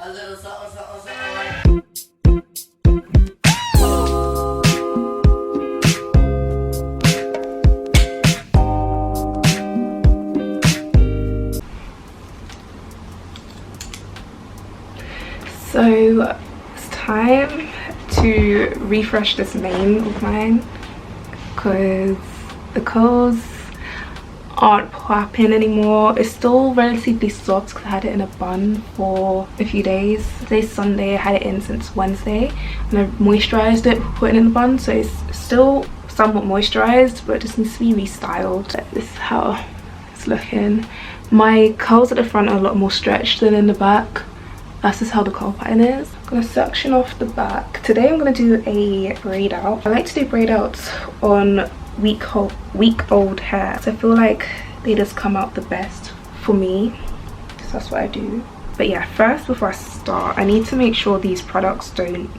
A little something, something, something like. So it's time to refresh this mane of mine because the curls aren't popping anymore. It's still relatively soft because I had it in a bun for a few days. Today's Sunday, I had it in since Wednesday and I moisturized it before putting it in the bun, so it's still somewhat moisturized but it just needs to be restyled. This is how it's looking. My curls at the front are a lot more stretched than in the back. That's just how the curl pattern is. I'm gonna section off the back. Today I'm gonna do a braid out. I like to do braid outs on week old hair, so I feel like they just come out the best for me, so that's what I do. But yeah, first before I start, I need to make sure these products don't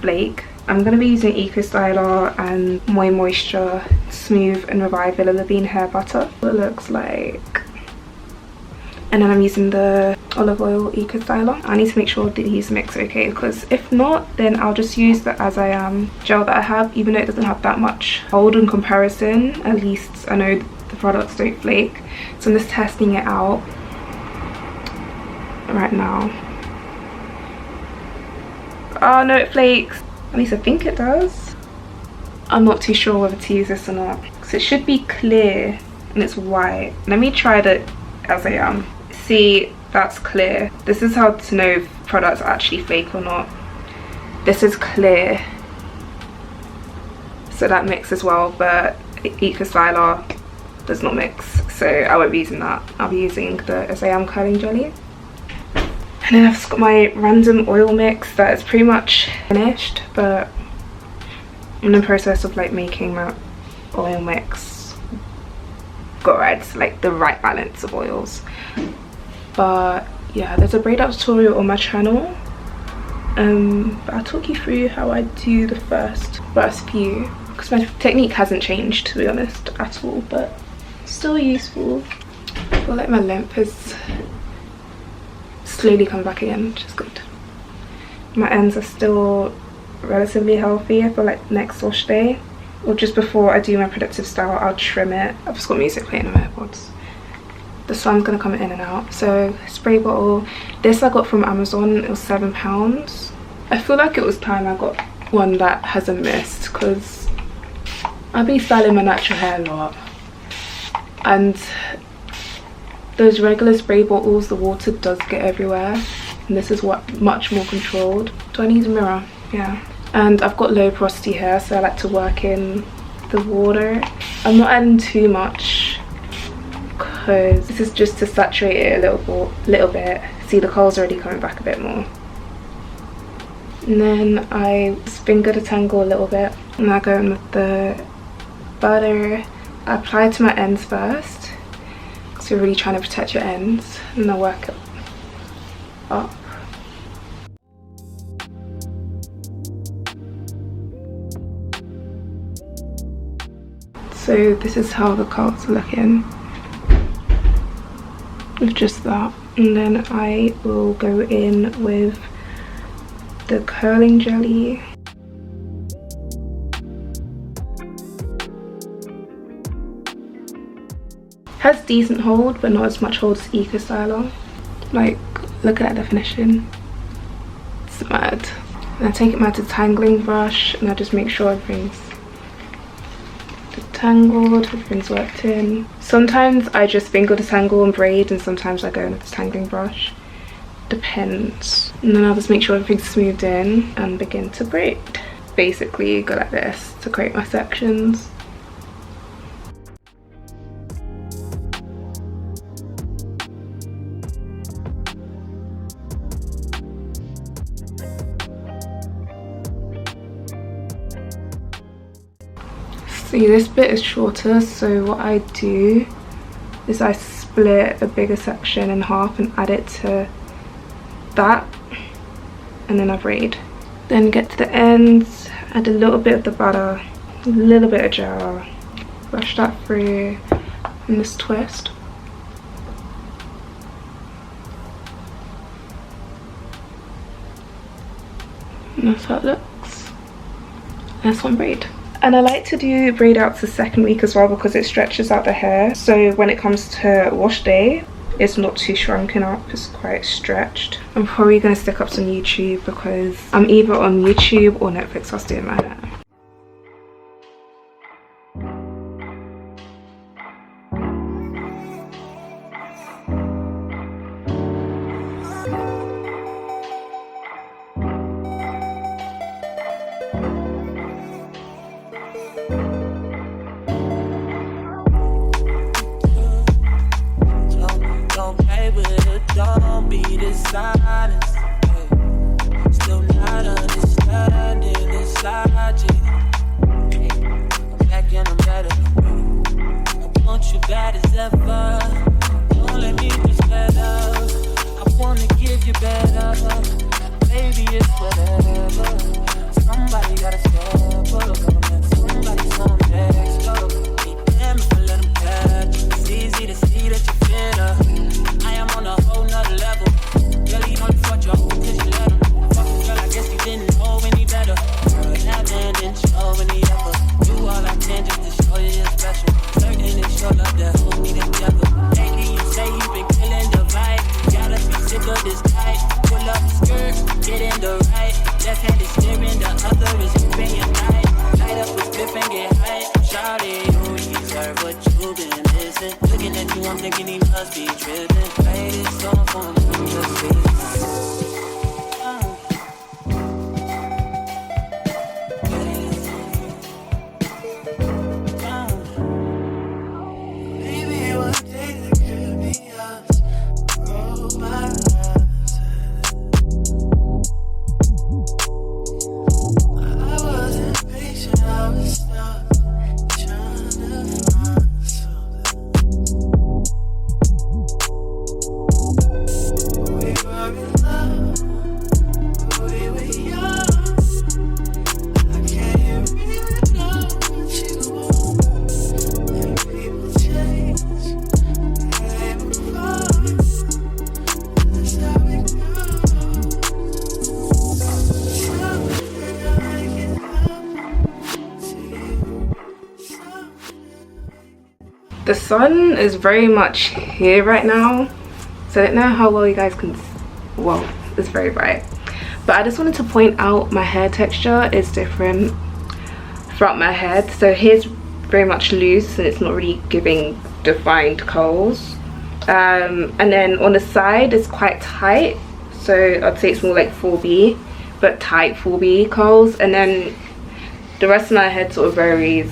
flake. I'm gonna be using Eco Styler and Moisture Smooth and Revive Vanilla Bean hair butter. What it looks like. And then I'm using the olive oil Eco Styler. I need to make sure that these mix okay, because if not, then I'll just use the As I Am gel that I have, even though it doesn't have that much hold in comparison. At least I know the products don't flake. So I'm just testing it out right now. Oh no, it flakes. At least I think it does. I'm not too sure whether to use this or not, because it should be clear and it's white. Let me try the As I Am. See, that's clear. This is how to know if products actually flake or not. This is clear, so that mixes well, but Eco Styler does not mix, so I won't be using that. I'll be using the As I Am curling jelly. And then I've just got my random oil mix that is pretty much finished, but I'm in the process of like making my oil mix good, like the right balance of oils. But yeah, there's a braid out tutorial on my channel, but I'll talk you through how I do the first few, because my technique hasn't changed, to be honest, at all, but still useful. I feel like my length has slowly come back again, which is good. My ends are still relatively healthy. I feel like next wash day or just before I do my productive style, I'll trim it. I've just got music playing on my AirPods. The sun's gonna come in and out. So spray bottle, this I got from Amazon. It was £7. I feel like it was time I got one that hasn't missed, because I've been styling my natural hair a lot, and those regular spray bottles, the water does get everywhere, and this is what much more controlled. Do I need a mirror? Yeah. And I've got low porosity hair, so I like to work in the water. I'm not adding too much because this is just to saturate it a little bit. See, the curls already coming back a bit more. And then I finger detangle a little bit, and I go in with the butter. I apply it to my ends first, because you're really trying to protect your ends, and I work it up. So this is how the curls are looking with just that. And then I will go in with the curling jelly. Has decent hold, but not as much hold as Eco Styler. Like, look at that definition. It's mad. And I take it my detangling brush, and I just make sure everything's detangled, everything's worked in. Sometimes I just finger detangle and braid, and sometimes I go in with a detangling brush. Depends. And then I'll just make sure everything's smoothed in and begin to braid. Basically go like this to create my sections. See, this bit is shorter, so what I do is I split a bigger section in half and add it to that, and then I braid. Then get to the ends, add a little bit of the butter, a little bit of gel, brush that through, and just twist. And that's how it looks. That's one braid. And I like to do braid outs the second week as well because it stretches out the hair. So when it comes to wash day, it's not too shrunken up, it's quite stretched. I'm probably gonna stick up some YouTube because I'm either on YouTube or Netflix whilst doing my hair. Don't be dishonest. Still not understanding this logic. I'm back and I'm better. I want you bad as ever. Don't let me be better. I wanna give you better. Baby, it's whatever. Somebody gotta step up. Somebody's on next up. Damn if I let them catch you. It's easy to see that you're fitter. I am on a whole nother level. Girl, you know you fucked your whole cause you let him. Fucking girl, I guess you didn't know any better. Girl, that man didn't show any effort. Do all I can just to show you you're special. Certain it's your love that hold me together. Lately you say you've been killing the vibe. Gotta be sick of this tight. Pull up the skirt, get in the right. Left hand is steering, the other is gripping your night. Light up the grip and get high. Shawty, you deserve what you've been missing. Looking at you, I'm thinking he must be tripping. Play this song for me, just see. Maybe one day there could be us. Oh my God. I wasn't patient, I was stuck trying to find something. We were in love, we were young. I can't really know what you want. And people change, they move on. That's how it goes. Something I can help to you. The sun is very much here right now, so I don't know how well you guys can, well, it's very bright, but I just wanted to point out my hair texture is different throughout my head. So here's very much loose and it's not really giving defined curls, and then on the side it's quite tight, so I'd say it's more like 4B but tight 4B curls, and then the rest of my head sort of varies.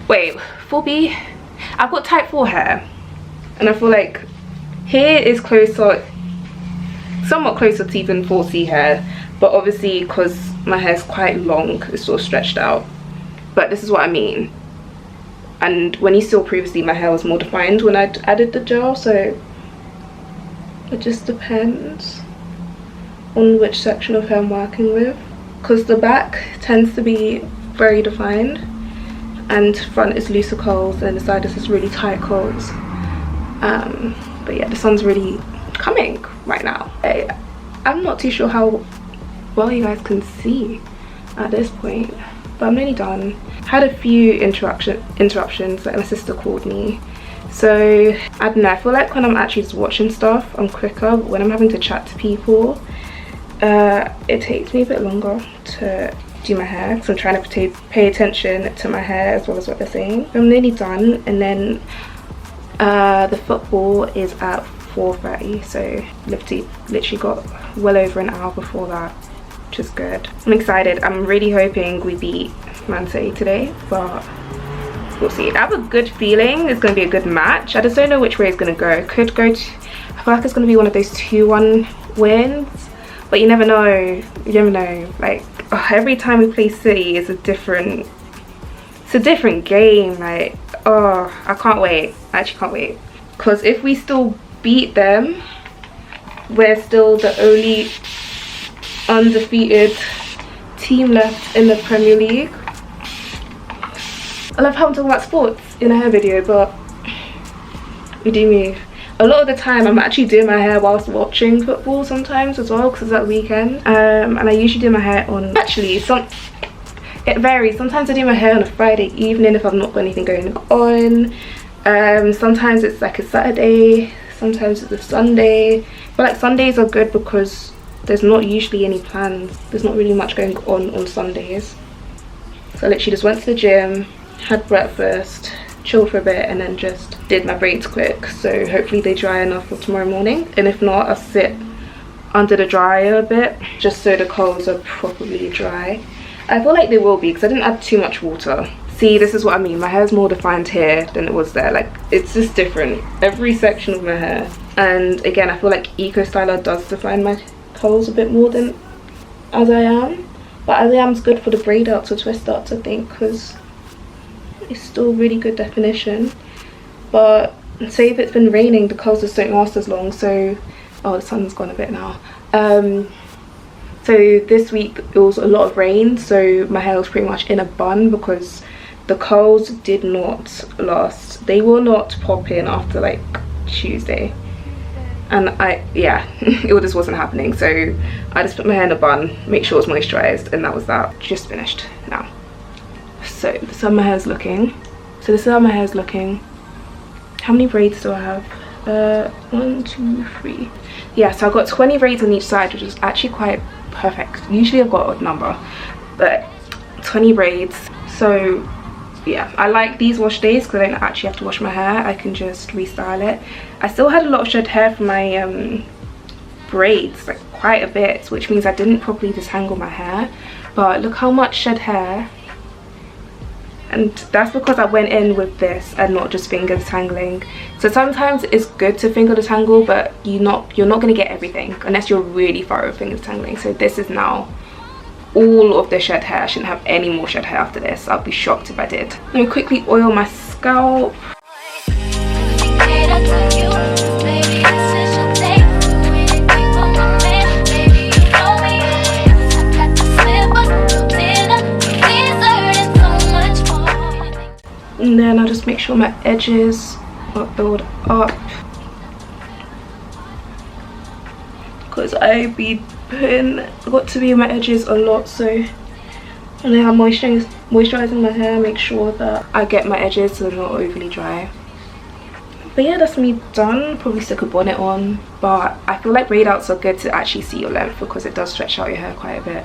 Wait, 4B? I've got type 4 hair and I feel like here is closer, somewhat closer to even 4C hair, but obviously because my hair is quite long it's sort of stretched out, but this is what I mean. And when you saw previously, my hair was more defined when I added the gel, so it just depends on which section of hair I'm working with, because the back tends to be very defined and front is looser curls and the side is just really tight curls. But yeah, the sun's really coming right now. I'm not too sure how well you guys can see at this point, but I'm nearly done. Had a few interruptions, like my sister called me, so I don't know, I feel like when I'm actually just watching stuff I'm quicker, but when I'm having to chat to people it takes me a bit longer to do my hair because I'm trying to pay attention to my hair as well as what they're saying. I'm nearly done, and then the football is at 4:30, so literally got well over an hour before that, which is good. I'm excited. I'm really hoping we beat Man City today, but we'll see. I have a good feeling it's going to be a good match. I just don't know which way it's going to go. It could go to, I feel like it's going to be one of those 2-1 wins, but you never know. You never know. Like, every time we play City it's a different game. Like, oh, I can't wait. I actually can't wait, because if we still beat them, we're still the only undefeated team left in the Premier League. I love how I'm talking about sports in a hair video, but we do move. a lot of the time I'm actually doing my hair whilst watching football sometimes as well, because it's that weekend. And I usually do my hair on, actually it varies. Sometimes I do my hair on a Friday evening if I've not got anything going on. Sometimes it's like a Saturday, sometimes it's a Sunday. But like Sundays are good because there's not usually any plans. There's not really much going on Sundays. So I literally just went to the gym, had breakfast, chilled for a bit, and then just did my braids quick. So hopefully they dry enough for tomorrow morning, and if not, I'll sit under the dryer a bit just so the curls are properly dry. I feel like they will be because I didn't add too much water. See, this is what I mean, my hair's more defined here than it was there. Like, it's just different, every section of my hair. And again, I feel like Eco Styler does define my curls a bit more than As I Am. But As I Am's good for the braid outs or twist outs, I think, because it's still really good definition. But say if it's been raining, the curls just don't last as long. So, oh, the sun's gone a bit now. So this week it was a lot of rain, so my hair was pretty much in a bun because the curls did not last. They will not pop in after like Tuesday. And it just wasn't happening. So I just put my hair in a bun, make sure it's moisturized, and that was that. Just finished now. So this is how my hair's looking. How many braids do I have? 1, 2, 3. Yeah, so I've got 20 braids on each side, which is actually quite perfect. Usually I've got an odd number, but 20 braids. So yeah, I like these wash days because I don't actually have to wash my hair. I can just restyle it. I still had a lot of shed hair from my braids, like quite a bit, which means I didn't properly disentangle my hair. But look how much shed hair. And that's because I went in with this and not just finger detangling. So sometimes it's good to finger detangle, but you're not going to get everything unless you're really thorough with finger detangling. So this is now all of the shed hair. I shouldn't have any more shed hair after this. I'll be shocked if I did. Let me quickly oil my scalp. And then I'll just make sure my edges are built up, because I got to be in my edges a lot. So when I'm moisturizing my hair, make sure that I get my edges so they're not overly dry. But yeah, that's me done. Probably stick a bonnet on, but I feel like braid outs are good to actually see your length because it does stretch out your hair quite a bit.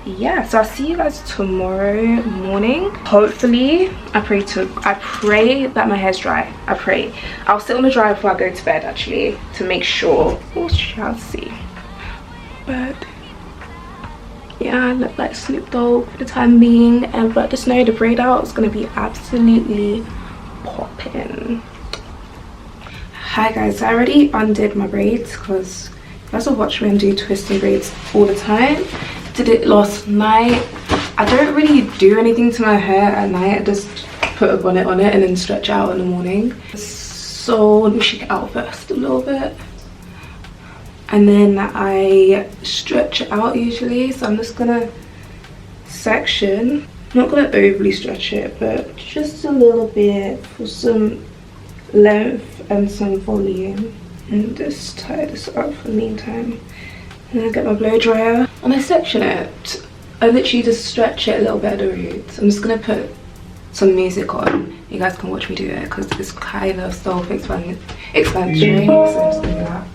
Yeah, so I'll see you guys tomorrow morning. Hopefully, I pray that my hair's dry. I pray. I'll sit on the dryer before I go to bed actually to make sure. We shall see. But yeah, I look like Snoop Dogg for the time being, and but just know the braid out is going to be absolutely popping. Hi guys, I already undid my braids because you guys will watch me and do twisting braids all the time. Did it last night. I don't really do anything to my hair at night. I just put a bonnet on it and then stretch out in the morning. So let me shake it out first a little bit, and then I stretch it out usually. So I'm just gonna section. I'm not gonna overly stretch it, but just a little bit for some length and some volume, and just tie this up for the meantime. And then I get my blow dryer and I section it. I literally just stretch it a little bit at the roots. I'm just gonna put some music on. You guys can watch me do it because it's kind of self-explanatory. So I'm just gonna do that.